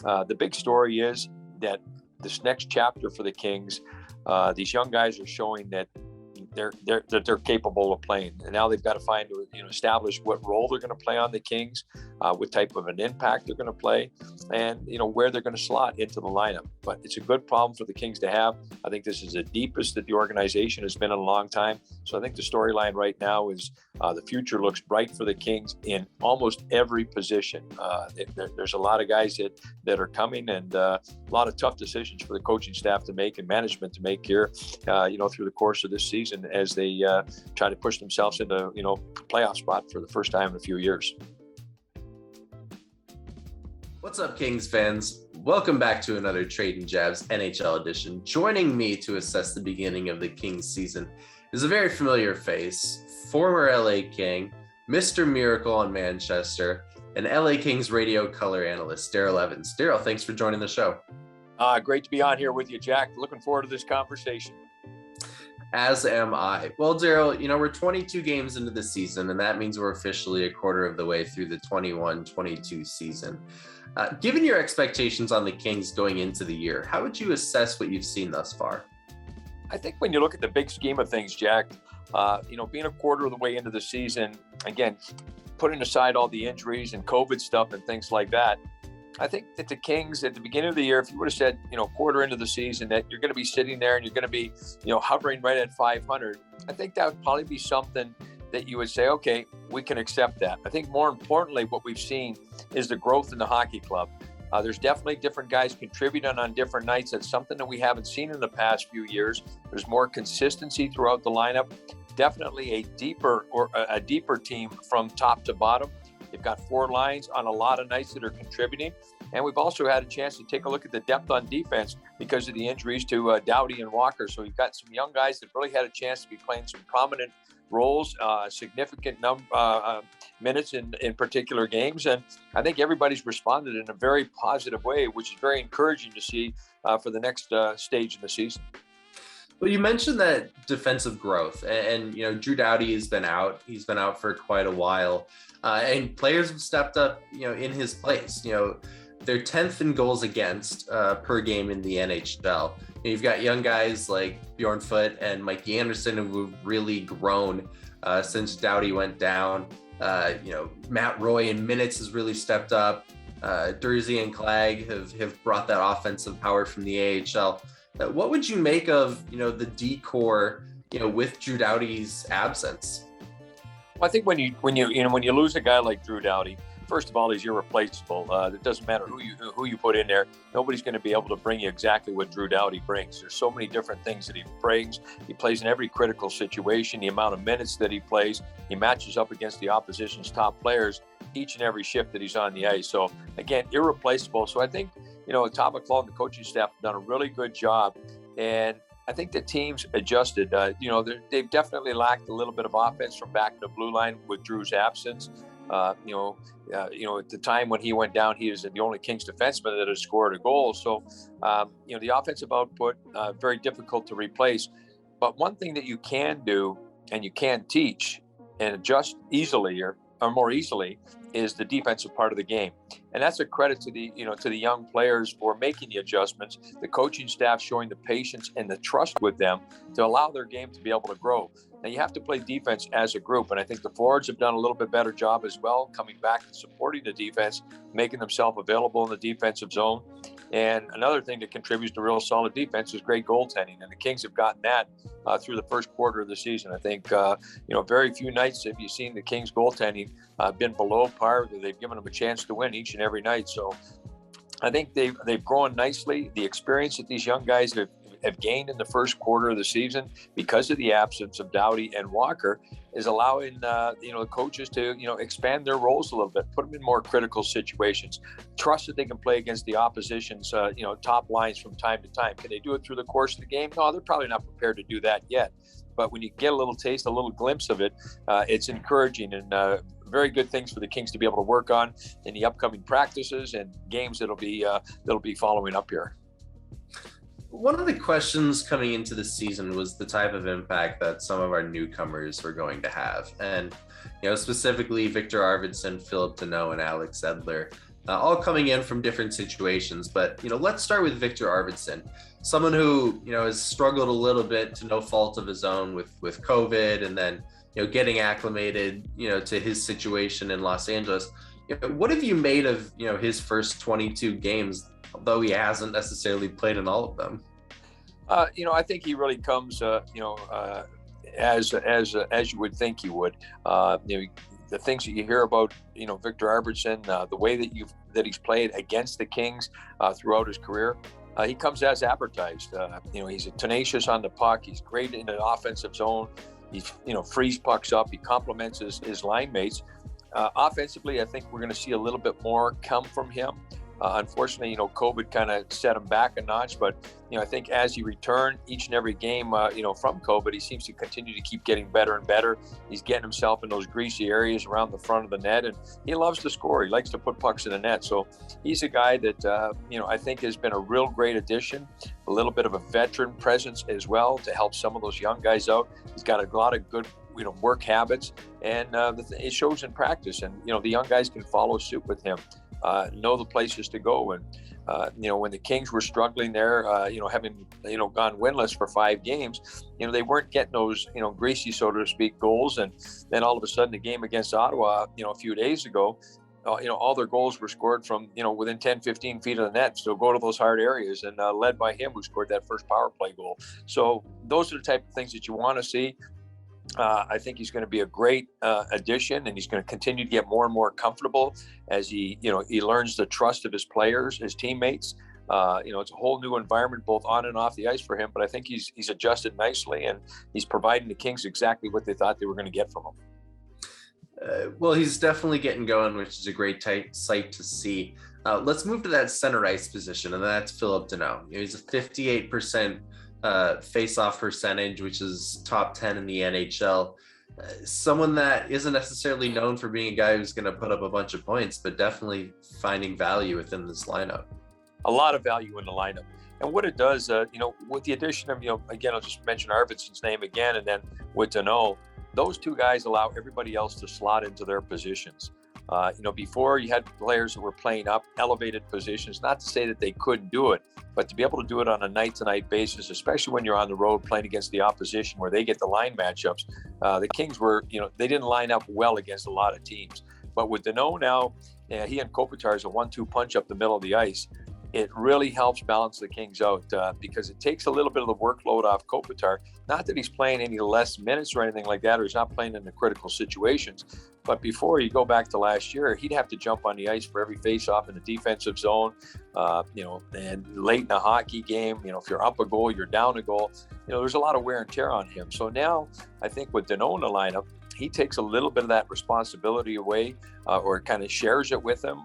The big story is that this next chapter for the Kings, these young guys are showing that they're capable of playing, and now they've got to find, establish what role they're going to play on the Kings, what type of an impact they're going to play, and where they're going to slot into the lineup. But it's a good problem for the Kings to have. I think this is the deepest that the organization has been in a long time. So I think the storyline right now is the future looks bright for the Kings in almost every position. There's a lot of guys that are coming, and a lot of tough decisions for the coaching staff to make and management to make here, through the course of this season, as they try to push themselves into playoff spot for the first time in a few years. What's up, Kings fans? Welcome back to another Tradin Jabs NHL edition. Joining me to assess the beginning of the Kings season is a very familiar face, former LA King, Mr. Miracle on Manchester, and LA Kings radio color analyst, Daryl Evans. Daryl, thanks for joining the show. Great to be on here with you, Jack. Looking forward to this conversation. As am I. Well, Daryl, we're 22 games into the season, and that means we're officially a quarter of the way through the 21-22 season. Given your expectations on the Kings going into the year, how would you assess what you've seen thus far? I think when you look at the big scheme of things, Jack, being a quarter of the way into the season, again, putting aside all the injuries and COVID stuff and things like that, I think that the Kings at the beginning of the year, if you would have said, quarter into the season that you're going to be sitting there and you're going to be, hovering right at 500, I think that would probably be something that you would say, okay, we can accept that. I think more importantly, what we've seen is the growth in the hockey club. There's definitely different guys contributing on different nights. That's something that we haven't seen in the past few years. There's more consistency throughout the lineup. Definitely a deeper team from top to bottom. They've got four lines on a lot of nights that are contributing. And we've also had a chance to take a look at the depth on defense because of the injuries to Doughty and Walker. So we've got some young guys that really had a chance to be playing some prominent roles, significant minutes in particular games. And I think everybody's responded in a very positive way, which is very encouraging to see for the next stage in the season. Well, you mentioned that defensive growth, and Drew Doughty has been out. He's been out for quite a while, and players have stepped up, in his place. They're 10th in goals against per game in the NHL. You've got young guys like Bjorn Foote and Mikey Anderson who've really grown since Doughty went down. Matt Roy in minutes has really stepped up. Dursey and Clegg have brought that offensive power from the AHL. What would you make of, the D-core, with Drew Doughty's absence? Well, I think when you lose a guy like Drew Doughty, first of all, he's irreplaceable. It doesn't matter who you put in there. Nobody's going to be able to bring you exactly what Drew Doughty brings. There's so many different things that he brings. He plays in every critical situation. The amount of minutes that he plays, he matches up against the opposition's top players each and every shift that he's on the ice. So again, irreplaceable. So I think, Tom McClellan and the coaching staff have done a really good job. And I think the team's adjusted. They've definitely lacked a little bit of offense from back in the blue line with Drew's absence. At the time when he went down, he was the only Kings defenseman that had scored a goal. So, the offensive output, very difficult to replace. But one thing that you can do and you can teach and adjust easily or more easily is the defensive part of the game. And that's a credit to the young players for making the adjustments, the coaching staff showing the patience and the trust with them to allow their game to be able to grow. Now, you have to play defense as a group, and I think the forwards have done a little bit better job as well, coming back and supporting the defense, making themselves available in the defensive zone. And another thing that contributes to real solid defense is great goaltending, and the Kings have gotten that through the first quarter of the season. I think, very few nights have you seen the Kings goaltending been below par. They've given them a chance to win each and every night. So I think they've grown nicely. The experience that these young guys have gained in the first quarter of the season because of the absence of Doughty and Walker is allowing the coaches to expand their roles a little bit, put them in more critical situations, trust that they can play against the opposition's top lines from time to time. Can they do it through the course of the game? No, they're probably not prepared to do that yet. But when you get a little taste, a little glimpse of it, it's encouraging and very good things for the Kings to be able to work on in the upcoming practices and games that'll be following up here. One of the questions coming into the season was the type of impact that some of our newcomers were going to have. And, specifically Viktor Arvidsson, Phillip Danault, and Alex Edler. all coming in from different situations. But, let's start with Viktor Arvidsson, someone who, has struggled a little bit to no fault of his own with COVID, and then, getting acclimated, to his situation in Los Angeles. What have you made of, his first 22 games, although he hasn't necessarily played in all of them? I think he really comes, as you would think he would. The things that you hear about, Viktor Arvidsson, the way that he's played against the Kings throughout his career, he comes as advertised. He's tenacious on the puck. He's great in the offensive zone. He, frees pucks up. He complements his line mates. Offensively, I think we're going to see a little bit more come from him. Unfortunately, COVID kind of set him back a notch, but, I think as he returned each and every game, from COVID, he seems to continue to keep getting better and better. He's getting himself in those greasy areas around the front of the net, and he loves to score. He likes to put pucks in the net. So he's a guy that, I think has been a real great addition, a little bit of a veteran presence as well to help some of those young guys out. He's got a lot of good work habits, and it shows in practice, and the young guys can follow suit with him, know the places to go. And when the Kings were struggling there, having gone winless for 5 games, they weren't getting those greasy, so to speak, goals. And then all of a sudden the game against Ottawa a few days ago, all their goals were scored from within 10-15 feet of the net, so go to those hard areas, and led by him, who scored that first power play goal. So those are the type of things that you want to see. I think he's going to be a great addition, and he's going to continue to get more and more comfortable as he learns the trust of his players, his teammates. It's a whole new environment, both on and off the ice for him. But I think he's adjusted nicely, and he's providing the Kings exactly what they thought they were going to get from him. Well, he's definitely getting going, which is a great sight to see. Let's move to that center ice position, and that's Phillip Danault. He's a 58% face-off percentage, which is top 10 in the NHL. Someone that isn't necessarily known for being a guy who's going to put up a bunch of points, but definitely finding value within this lineup. A lot of value in the lineup. And what it does, with the addition of, again, I'll just mention Arvidsson's name again, and then with Danault, those two guys allow everybody else to slot into their positions. Before you had players that were playing up elevated positions, not to say that they couldn't do it, but to be able to do it on a night-to-night basis, especially when you're on the road playing against the opposition where they get the line matchups. The Kings were, they didn't line up well against a lot of teams. But with Danault now, he and Kopitar is a 1-2 punch up the middle of the ice. It really helps balance the Kings out because it takes a little bit of the workload off Kopitar. Not that he's playing any less minutes or anything like that, or he's not playing in the critical situations. But before you go back to last year, he'd have to jump on the ice for every face-off in the defensive zone, and late in a hockey game, if you're up a goal, you're down a goal, there's a lot of wear and tear on him. So now I think with Danault in the lineup, he takes a little bit of that responsibility away, or kind of shares it with him.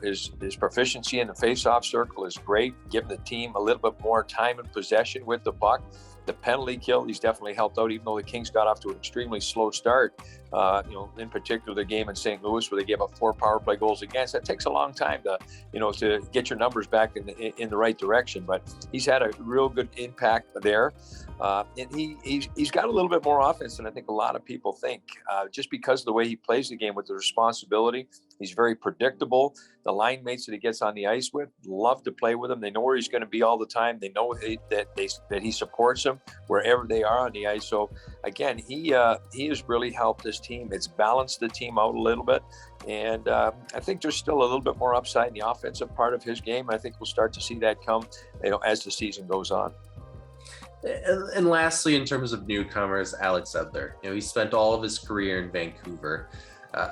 His proficiency in the face-off circle is great, giving the team a little bit more time and possession with the puck. The penalty kill, he's definitely helped out, even though the Kings got off to an extremely slow start. In particular, the game in St. Louis where they gave up 4 power play goals against. That takes a long time to get your numbers back in the right direction. But he's had a real good impact there. And he's got a little bit more offense than I think a lot of people think, just because of the way he plays the game with the responsibility. He's very predictable. The line mates that he gets on the ice with love to play with him. They know where he's going to be all the time. They know that he supports them wherever they are on the ice. So again, he has really helped this team. It's balanced the team out a little bit. And I think there's still a little bit more upside in the offensive part of his game. I think we'll start to see that come, as the season goes on. And lastly, in terms of newcomers, Alex Edler. He spent all of his career in Vancouver.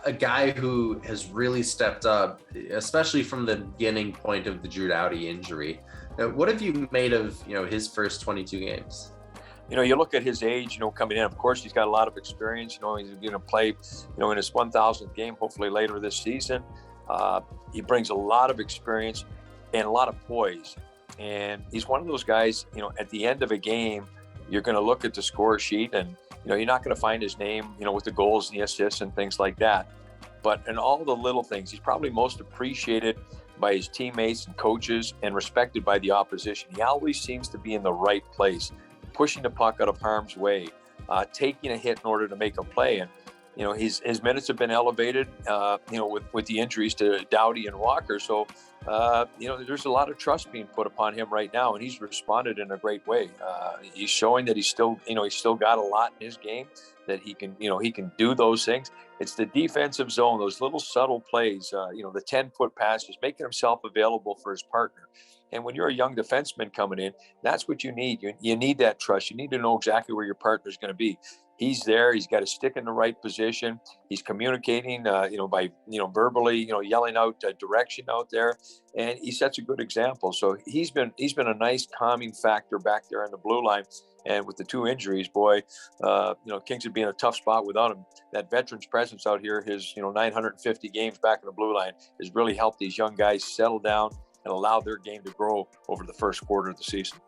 A guy who has really stepped up, especially from the beginning point of the Drew Doughty injury. What have you made of, his first 22 games? You look at his age, coming in, of course, he's got a lot of experience. He's going to play, in his 1,000th game, hopefully later this season. He brings a lot of experience and a lot of poise. And he's one of those guys, at the end of a game, you're going to look at the score sheet and, you're not going to find his name, with the goals and the assists and things like that. But in all the little things, he's probably most appreciated by his teammates and coaches and respected by the opposition. He always seems to be in the right place, pushing the puck out of harm's way, taking a hit in order to make a play. And, his minutes have been elevated, with the injuries to Doughty and Walker. So, there's a lot of trust being put upon him right now, and he's responded in a great way. He's showing that he's still got a lot in his game, that he can do those things. It's the defensive zone, those little subtle plays, the 10-foot passes, making himself available for his partner. And when you're a young defenseman coming in, that's what you need. You need that trust. You need to know exactly where your partner is going to be. He's there. He's got to stick in the right position. He's communicating, by, verbally, yelling out direction out there, and he sets a good example. So he's been a nice calming factor back there on the blue line. And with the two injuries, boy, Kings would be in a tough spot without him. That veteran's presence out here, his 950 games back in the blue line, has really helped these young guys settle down and allow their game to grow over the first quarter of the season.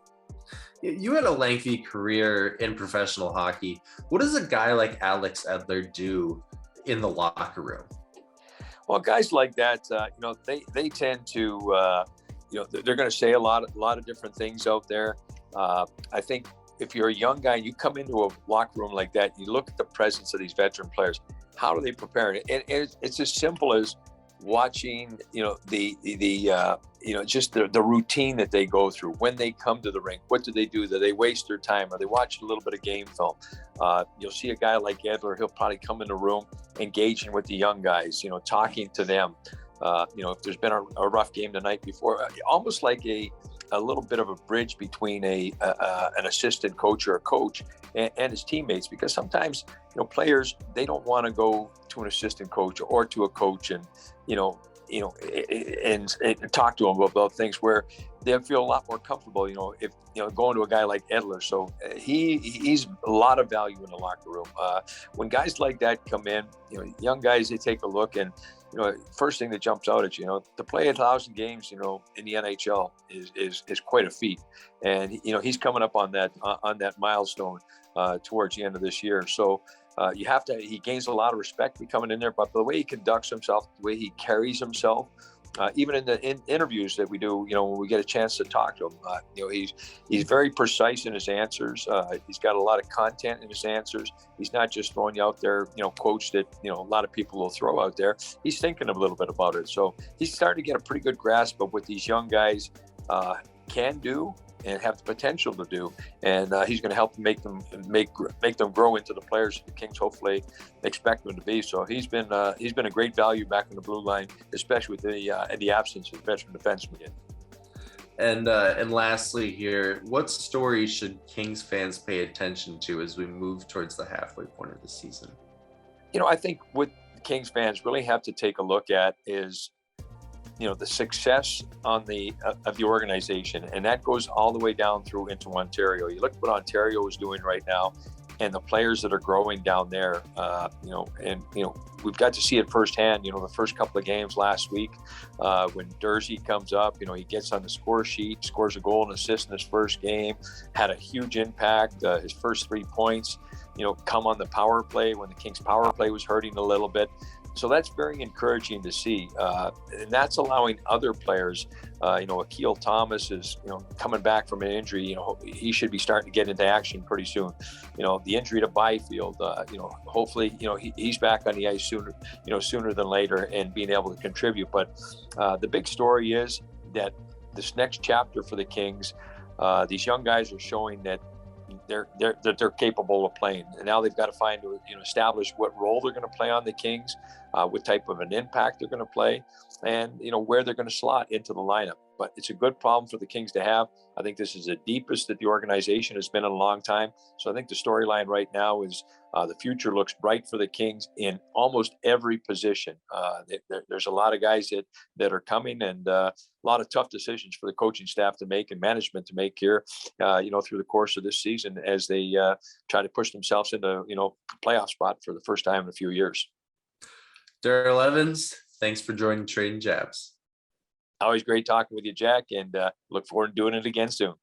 You had a lengthy career in professional hockey. What does a guy like Alex Edler do in the locker room? Well, guys like that, they tend to, they're going to say a lot of different things out there. I think if you're a young guy and you come into a locker room like that, you look at the presence of these veteran players. How do they prepare? And it's as simple as watching, just the routine that they go through when they come to the rink. What do they do? Do they waste their time? Are they watching a little bit of game film? You'll see a guy like Edler, he'll probably come in the room, engaging with the young guys, talking to them. If there's been a rough game the night before, almost like a little bit of a bridge between an assistant coach or a coach and his teammates, because sometimes players, they don't want to go to an assistant coach or to a coach and talk to them about things where they feel a lot more comfortable, if going to a guy like Edler. So he's a lot of value in the locker room. When guys like that come in, young guys, they take a look, and first thing that jumps out at you, to play 1,000 games, in the NHL is quite a feat. And he's coming up on that milestone towards the end of this year. So he gains a lot of respect coming in there, but the way he conducts himself, the way he carries himself, even in the interviews that we do, when we get a chance to talk to him, he's very precise in his answers. He's got a lot of content in his answers. He's not just throwing you out there, quotes that, a lot of people will throw out there. He's thinking a little bit about it. So he's starting to get a pretty good grasp of what these young guys can do and have the potential to do, and he's going to help make them grow into the players the Kings hopefully expect them to be. So he's been a great value back in the blue line, especially with the absence of veteran defensemen. And lastly here, what stories should Kings fans pay attention to as we move towards the halfway point of the season? I think what Kings fans really have to take a look at is the success of the organization, and that goes all the way down through into Ontario. You look at what Ontario is doing right now, and the players that are growing down there. We've got to see it firsthand. The first couple of games last week, when Dursey comes up, he gets on the score sheet, scores a goal and assist in his first game, had a huge impact. His first 3 points, come on the power play when the Kings power play was hurting a little bit. So that's very encouraging to see. And that's allowing other players, Akil Thomas is, coming back from an injury, he should be starting to get into action pretty soon. The injury to Byfield, hopefully, he's back on the ice sooner than later and being able to contribute. But the big story is that this next chapter for the Kings, these young guys are showing that they're capable of playing, and now they've got to find establish what role they're going to play on the Kings, what type of an impact they're going to play, and where they're going to slot into the lineup. But it's a good problem for the Kings to have. I think this is the deepest that the organization has been in a long time. So I think the storyline right now is the future looks bright for the Kings in almost every position. There's a lot of guys that are coming, and a lot of tough decisions for the coaching staff to make and management to make here, through the course of this season as they try to push themselves into, playoff spot for the first time in a few years. Daryl Evans, thanks for joining Tradin Jabs. Always great talking with you, Jack, and look forward to doing it again soon.